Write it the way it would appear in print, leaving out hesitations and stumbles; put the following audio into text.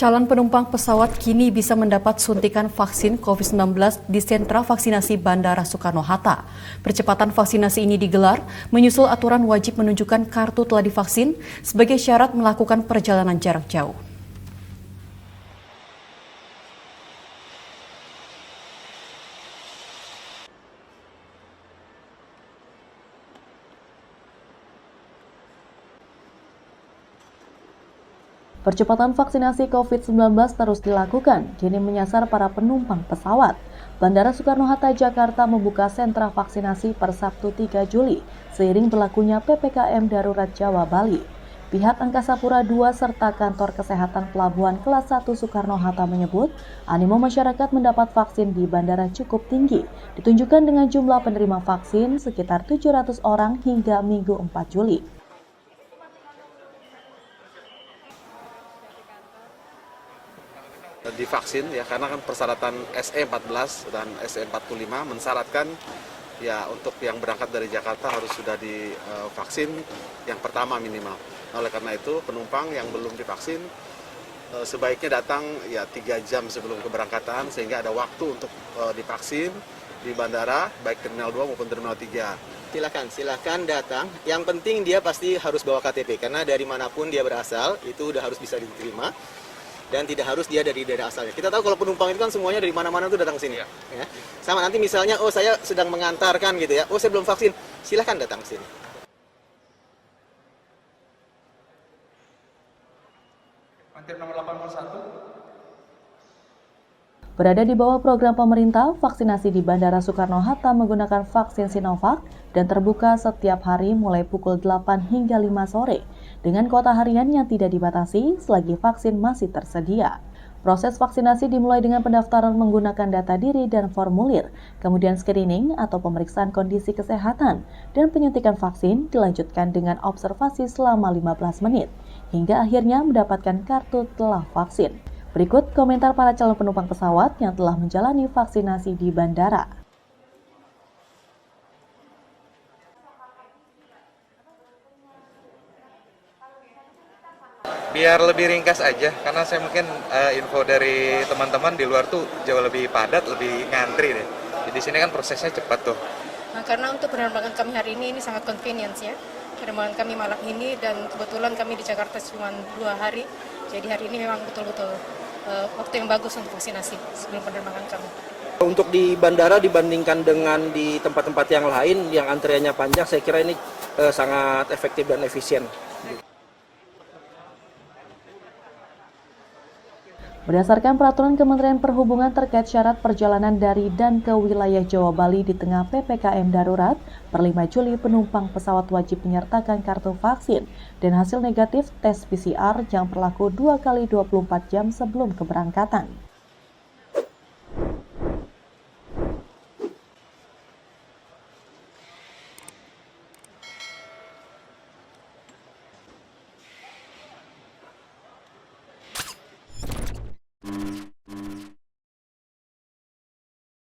Calon penumpang pesawat kini bisa mendapat suntikan vaksin COVID-19 di sentra vaksinasi Bandara Soekarno-Hatta. Percepatan vaksinasi ini digelar menyusul aturan wajib menunjukkan kartu telah divaksin sebagai syarat melakukan perjalanan jarak jauh. Percepatan vaksinasi COVID-19 terus dilakukan, kini menyasar para penumpang pesawat. Bandara Soekarno-Hatta, Jakarta membuka sentra vaksinasi per Sabtu 3 Juli, seiring berlakunya PPKM Darurat Jawa Bali. Pihak Angkasa Pura II serta Kantor Kesehatan Pelabuhan Kelas 1 Soekarno-Hatta menyebut, animo masyarakat mendapat vaksin di bandara cukup tinggi, ditunjukkan dengan jumlah penerima vaksin sekitar 700 orang hingga Minggu 4 Juli. Divaksin ya, karena kan persyaratan SE14 dan SE45 mensyaratkan ya untuk yang berangkat dari Jakarta harus sudah divaksin yang pertama minimal. Oleh karena itu penumpang yang belum divaksin sebaiknya datang ya 3 jam sebelum keberangkatan sehingga ada waktu untuk divaksin di bandara baik Terminal 2 maupun Terminal 3. Silakan datang. Yang penting dia pasti harus bawa KTP karena dari manapun dia berasal itu udah harus bisa diterima. Dan tidak harus dia dari daerah asalnya. Kita tahu kalau penumpang itu kan semuanya dari mana-mana tuh datang ke sini. Ya. Sama nanti misalnya, oh saya sedang mengantarkan gitu ya, oh saya belum vaksin, silahkan datang ke sini. Mantip nomor 81. Berada di bawah program pemerintah, vaksinasi di Bandara Soekarno-Hatta menggunakan vaksin Sinovac dan terbuka setiap hari mulai pukul 8 hingga 5 sore dengan kuota harian yang tidak dibatasi selagi vaksin masih tersedia. Proses vaksinasi dimulai dengan pendaftaran menggunakan data diri dan formulir, kemudian screening atau pemeriksaan kondisi kesehatan, dan penyuntikan vaksin dilanjutkan dengan observasi selama 15 menit, hingga akhirnya mendapatkan kartu telah vaksin. Berikut komentar para calon penumpang pesawat yang telah menjalani vaksinasi di bandara. Biar lebih ringkas aja, karena saya mungkin info dari teman-teman di luar tuh jauh lebih padat, lebih ngantri deh. Jadi di sini kan prosesnya cepat tuh. Nah, karena untuk penerbangan kami hari ini sangat convenience ya. Penerbangan kami malam ini dan kebetulan kami di Jakarta cuma 2 hari. Jadi hari ini memang betul-betul waktu yang bagus untuk vaksinasi sebelum penerbangan kami. Untuk di bandara dibandingkan dengan di tempat-tempat yang lain yang antriannya panjang, saya kira ini sangat efektif dan efisien. Berdasarkan peraturan Kementerian Perhubungan terkait syarat perjalanan dari dan ke wilayah Jawa Bali di tengah PPKM darurat, per 5 Juli penumpang pesawat wajib menyertakan kartu vaksin dan hasil negatif tes PCR yang berlaku 2 kali 24 jam sebelum keberangkatan.